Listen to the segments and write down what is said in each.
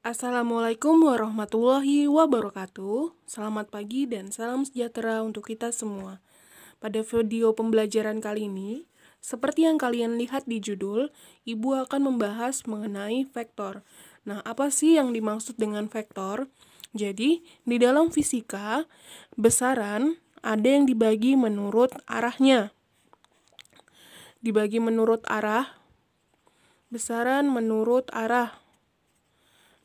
Assalamualaikum warahmatullahi wabarakatuh. Selamat pagi dan salam sejahtera untuk kita semua. Pada video pembelajaran kali ini, seperti yang kalian lihat di judul, Ibu akan membahas mengenai vektor. Nah, apa sih yang dimaksud dengan vektor? Jadi, di dalam fisika, besaran ada yang dibagi menurut arahnya. Dibagi menurut arah, besaran menurut arah.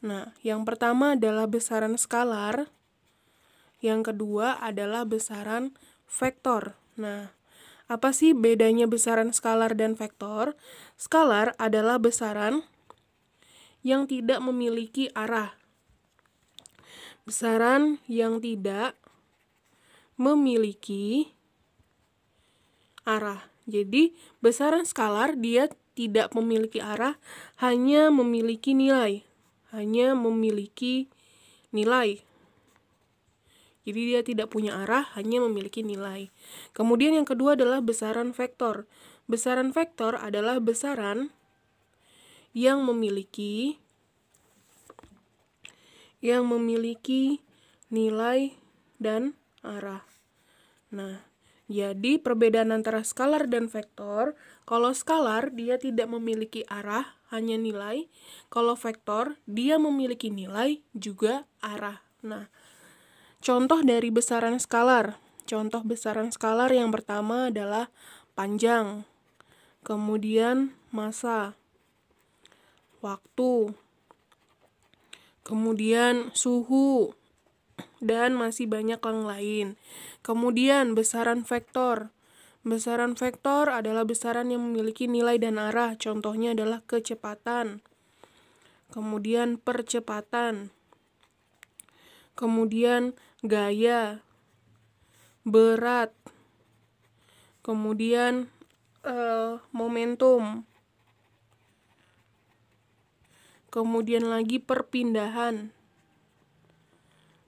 Nah, yang pertama adalah besaran skalar, yang kedua adalah besaran vektor. Nah, apa sih bedanya besaran skalar dan vektor? Skalar adalah besaran yang tidak memiliki arah. Besaran yang tidak memiliki arah. Jadi, besaran skalar dia tidak memiliki arah, hanya memiliki nilai. Jadi dia tidak punya arah, hanya memiliki nilai. Kemudian yang kedua adalah besaran vektor. Besaran vektor adalah besaran yang memiliki nilai dan arah. Nah, jadi perbedaan antara skalar dan vektor, kalau skalar dia tidak memiliki arah, hanya nilai. Kalau vektor dia memiliki nilai juga arah. Nah, contoh dari besaran skalar. Contoh besaran skalar yang pertama adalah panjang, kemudian massa, waktu, kemudian suhu, dan masih banyak yang lain. Kemudian besaran vektor. Besaran vektor adalah besaran yang memiliki nilai dan arah. Contohnya adalah kecepatan, kemudian percepatan, kemudian gaya, berat, kemudian momentum, kemudian lagi perpindahan.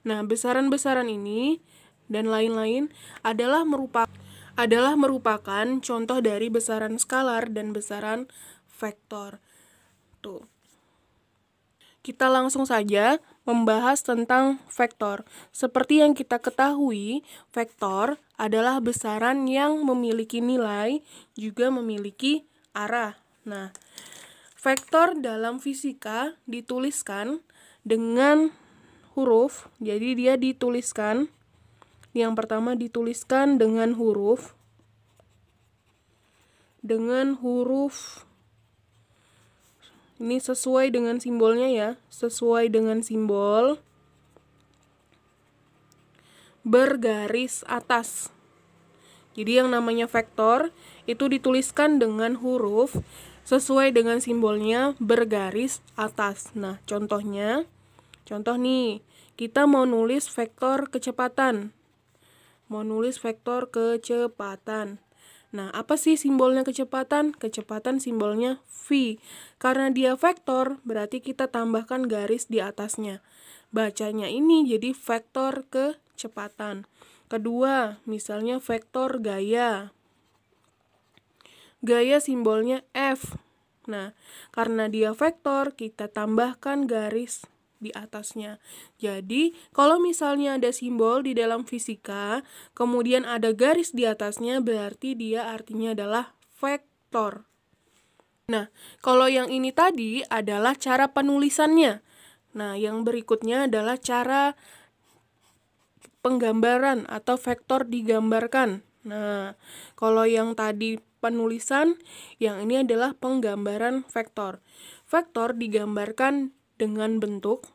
Nah, besaran-besaran ini dan lain-lain adalah merupakan contoh dari besaran skalar dan besaran vektor. Tuh. Kita langsung saja membahas tentang vektor. Seperti yang kita ketahui, vektor adalah besaran yang memiliki nilai, juga memiliki arah. Nah, vektor dalam fisika dituliskan dengan huruf. Jadi dia dituliskan, yang pertama dituliskan dengan huruf ini sesuai dengan simbolnya ya, sesuai dengan simbol bergaris atas. Jadi yang namanya vektor itu dituliskan dengan huruf sesuai dengan simbolnya bergaris atas. Nah, contoh nih, kita mau nulis vektor kecepatan. Nah, apa sih simbolnya kecepatan? Kecepatan simbolnya V. Karena dia vektor, berarti kita tambahkan garis di atasnya. Bacanya ini jadi vektor kecepatan. Kedua, misalnya vektor gaya. Gaya simbolnya F. Nah, karena dia vektor, kita tambahkan garis di atasnya. Jadi, kalau misalnya ada simbol di dalam fisika, kemudian ada garis di atasnya, berarti dia artinya adalah vektor. Nah, kalau yang ini tadi adalah cara penulisannya. Nah, yang berikutnya adalah cara penggambaran atau vektor digambarkan. Nah, kalau yang tadi penulisan, yang ini adalah penggambaran vektor. Vektor digambarkan dengan bentuk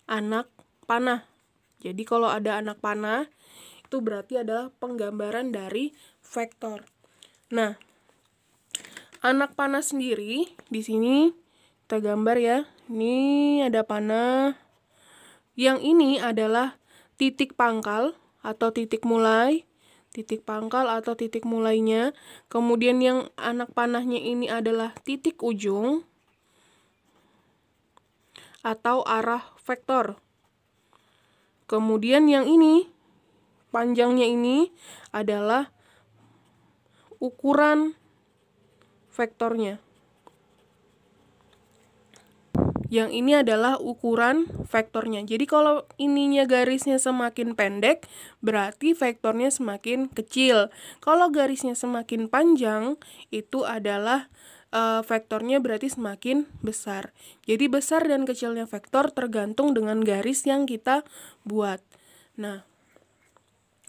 anak panah. Jadi kalau ada anak panah, itu berarti adalah penggambaran dari vektor. Nah, anak panah sendiri di sini kita gambar ya. Ini ada panah. Yang ini adalah titik pangkal atau titik mulai. Titik pangkal atau titik mulainya. Kemudian yang anak panahnya ini adalah titik ujung atau arah vektor. Kemudian yang ini, panjangnya ini adalah ukuran vektornya. Yang ini adalah ukuran vektornya. Jadi kalau ininya garisnya semakin pendek, berarti vektornya semakin kecil. Kalau garisnya semakin panjang, itu adalah vektornya berarti semakin besar. Jadi besar dan kecilnya vektor tergantung dengan garis yang kita buat. Nah,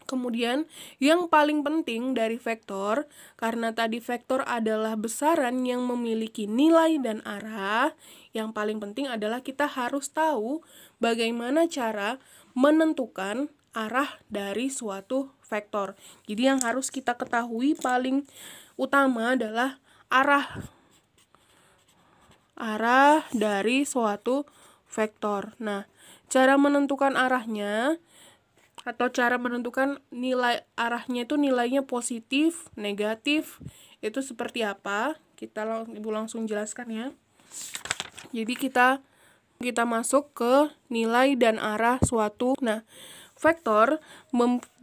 kemudian yang paling penting dari vektor, karena tadi vektor adalah besaran yang memiliki nilai dan arah, yang paling penting adalah kita harus tahu bagaimana cara menentukan arah dari suatu vektor. Jadi yang harus kita ketahui paling utama adalah arah dari suatu vektor. Nah, cara menentukan arahnya atau cara menentukan nilai arahnya itu nilainya positif, negatif, itu seperti apa? Ibu langsung jelaskan ya. Jadi kita masuk ke nilai dan arah suatu. Nah, vektor,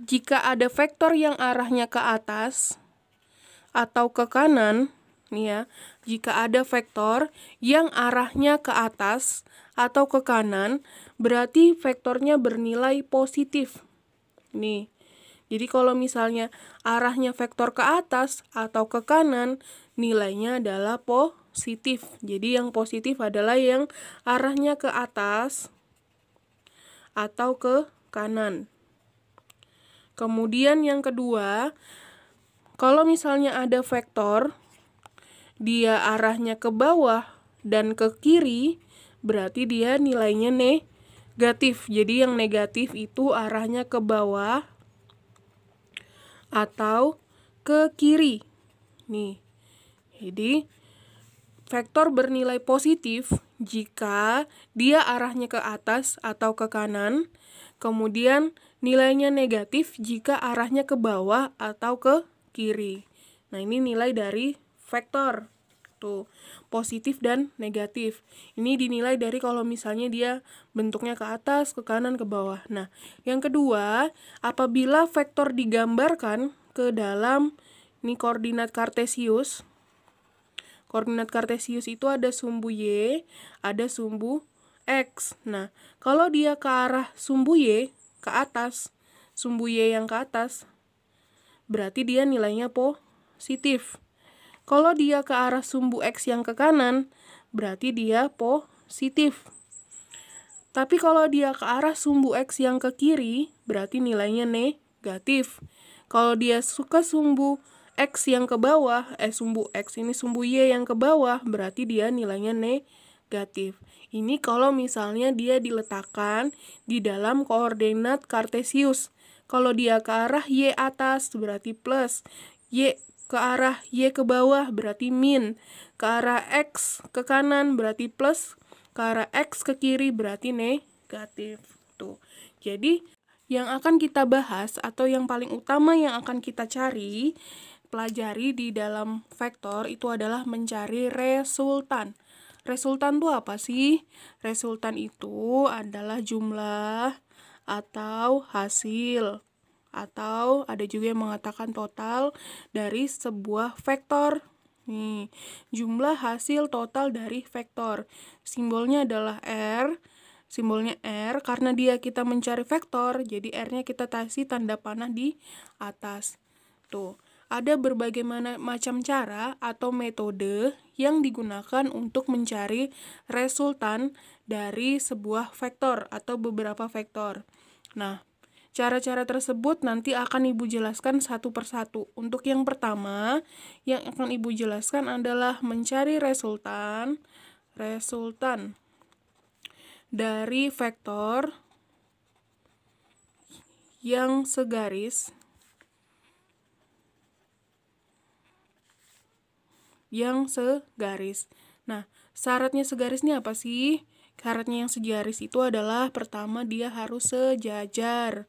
jika ada vektor yang arahnya ke atas atau ke kanan, nih ya, jika ada vektor yang arahnya ke atas atau ke kanan, berarti vektornya bernilai positif. Nih, jadi kalau misalnya arahnya vektor ke atas atau ke kanan, nilainya adalah positif. Jadi yang positif adalah yang arahnya ke atas atau ke kanan. Kemudian yang kedua, kalau misalnya ada vektor, dia arahnya ke bawah dan ke kiri, berarti dia nilainya negatif. Jadi yang negatif itu arahnya ke bawah atau ke kiri. Nih. Jadi vektor bernilai positif jika dia arahnya ke atas atau ke kanan, kemudian nilainya negatif jika arahnya ke bawah atau ke kiri. Nah, ini nilai dari vektor. Tuh, positif dan negatif. Ini dinilai dari kalau misalnya dia bentuknya ke atas, ke kanan, ke bawah. Nah, yang kedua, apabila vektor digambarkan ke dalam ini koordinat kartesius. Koordinat kartesius itu ada sumbu Y, ada sumbu X. Nah, kalau dia ke arah sumbu Y, ke atas, sumbu Y yang ke atas, berarti dia nilainya positif. Kalau dia ke arah sumbu X yang ke kanan, berarti dia positif. Tapi kalau dia ke arah sumbu X yang ke kiri, berarti nilainya negatif. Kalau dia suka sumbu X yang ke bawah, sumbu X ini sumbu Y yang ke bawah, berarti dia nilainya negatif. Ini kalau misalnya dia diletakkan di dalam koordinat kartesius. Kalau dia ke arah Y atas, berarti plus. Y ke arah Y ke bawah berarti min, ke arah X ke kanan berarti plus, ke arah X ke kiri berarti negatif. Tuh. Jadi yang akan kita bahas atau yang paling utama yang akan kita pelajari di dalam vektor itu adalah mencari resultan. Resultan itu apa sih? Resultan itu adalah jumlah atau hasil, atau ada juga yang mengatakan total dari sebuah vektor. Nih, jumlah hasil total dari vektor. Simbolnya adalah R. Simbolnya R karena kita mencari vektor, jadi R-nya kita kasih tanda panah di atas. Tuh, ada berbagai macam cara atau metode yang digunakan untuk mencari resultan dari sebuah vektor atau beberapa vektor. Nah, cara-cara tersebut nanti akan Ibu jelaskan satu persatu. Untuk yang pertama, yang akan Ibu jelaskan adalah mencari resultan dari vektor yang segaris Nah, syaratnya segaris ini apa sih? Syaratnya yang segaris itu adalah pertama dia harus sejajar.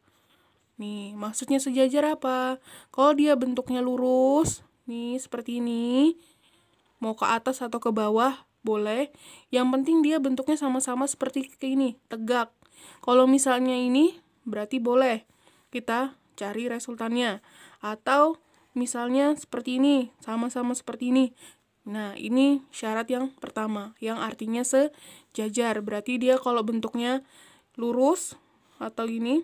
Nih, maksudnya sejajar apa? Kalau dia bentuknya lurus, nih seperti ini, mau ke atas atau ke bawah, boleh. Yang penting dia bentuknya sama-sama seperti ini, tegak. Kalau misalnya ini, berarti boleh. Kita cari resultannya. Atau misalnya seperti ini, sama-sama seperti ini. Nah, ini syarat yang pertama, yang artinya sejajar. Berarti dia kalau bentuknya lurus atau gini,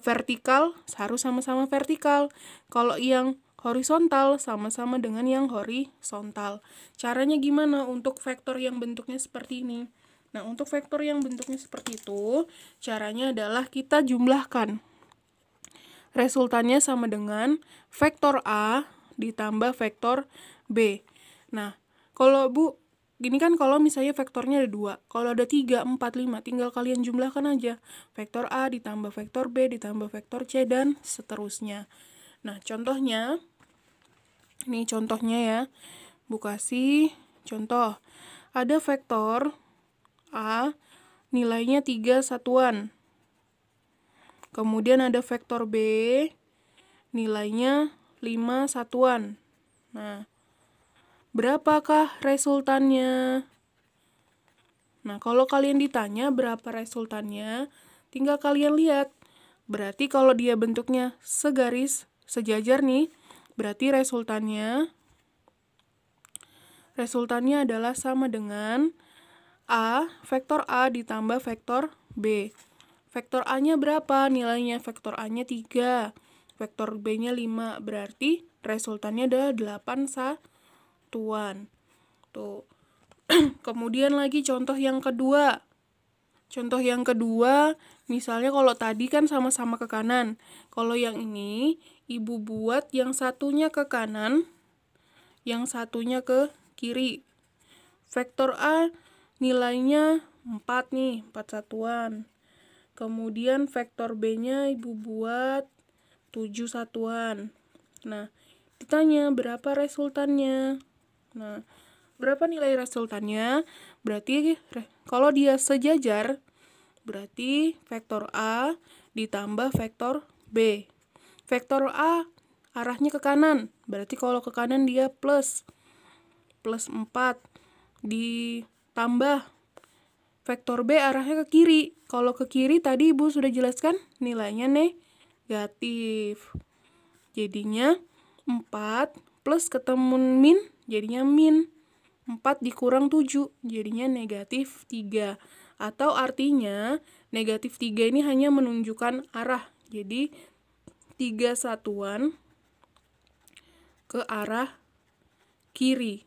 vertikal, harus sama-sama vertikal. Kalau yang horizontal, sama-sama dengan yang horizontal. Caranya gimana untuk vektor yang bentuknya seperti ini? Nah, untuk vektor yang bentuknya seperti itu, caranya adalah kita jumlahkan. Resultannya sama dengan vektor A ditambah vektor B. Nah, kalau Bu, gini kan kalau misalnya vektornya ada 2, kalau ada 3, 4, 5, tinggal kalian jumlahkan aja. Vektor A ditambah vektor B ditambah vektor C dan seterusnya. Nah, contohnya, ini contohnya ya, Bu kasih contoh. Ada vektor A, nilainya 3 satuan. Kemudian ada vektor B, nilainya 5 satuan. Nah, berapakah resultannya? Nah, kalau kalian ditanya berapa resultannya, tinggal kalian lihat. Berarti kalau dia bentuknya segaris, sejajar nih, berarti resultannya adalah sama dengan vektor A ditambah vektor B. Vektor A-nya berapa? Nilainya vektor A-nya 3, vektor B-nya 5, berarti resultannya adalah 8 satuan. Tuh. Kemudian lagi contoh yang kedua. Contoh yang kedua, misalnya kalau tadi kan sama-sama ke kanan. Kalau yang ini, Ibu buat yang satunya ke kanan, yang satunya ke kiri. Vektor A nilainya 4 nih, 4 satuan. Kemudian vektor B-nya Ibu buat 7 satuan. Nah, ditanya berapa resultannya. Nah, berapa nilai resultannya? Berarti kalau dia sejajar, berarti vektor A ditambah vektor B. Vektor A arahnya ke kanan, berarti kalau ke kanan dia plus 4 ditambah vektor B arahnya ke kiri. Kalau ke kiri tadi Ibu sudah jelaskan nilainya negatif. Jadinya 4 plus ketemu min, jadinya min. 4 dikurang 7, jadinya negatif 3. Atau artinya negatif 3 ini hanya menunjukkan arah. Jadi 3 satuan ke arah kiri.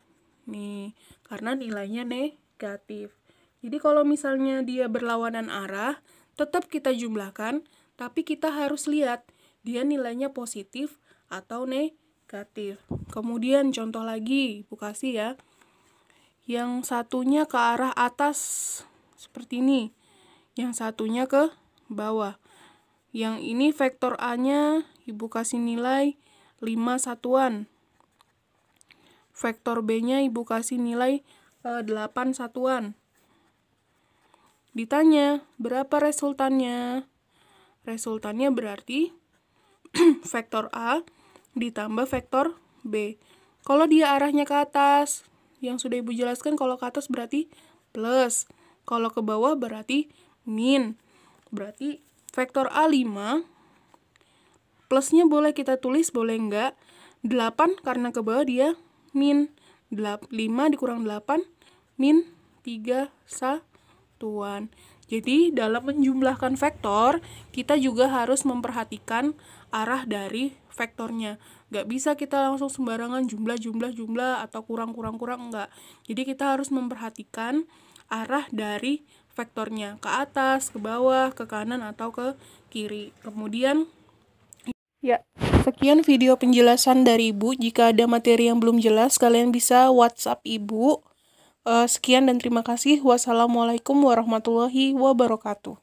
Nih, karena nilainya negatif. Jadi kalau misalnya dia berlawanan arah, tetap kita jumlahkan, tapi kita harus lihat dia nilainya positif atau negatif. Kemudian contoh lagi, Bu kasih ya. Yang satunya ke arah atas, seperti ini. Yang satunya ke bawah. Yang ini vektor A-nya Ibu kasih nilai 5 satuan. Vektor B-nya Ibu kasih nilai 8 satuan. Ditanya, berapa resultannya? Resultannya berarti vektor A ditambah vektor B. Kalau dia arahnya ke atas, yang sudah Ibu jelaskan, kalau ke atas berarti plus. Kalau ke bawah berarti min. Berarti vektor A 5, plusnya boleh kita tulis, boleh enggak. 8 karena ke bawah dia min. 5 dikurang 8, min 3 satuan. Jadi dalam menjumlahkan vektor, kita juga harus memperhatikan arah dari vektornya. Nggak bisa kita langsung sembarangan jumlah atau kurang, enggak. Jadi kita harus memperhatikan arah dari vektornya, ke atas, ke bawah, ke kanan, atau ke kiri. Kemudian, ya, sekian video penjelasan dari Ibu. Jika ada materi yang belum jelas, kalian bisa WhatsApp Ibu. Sekian dan terima kasih. Wassalamualaikum warahmatullahi wabarakatuh.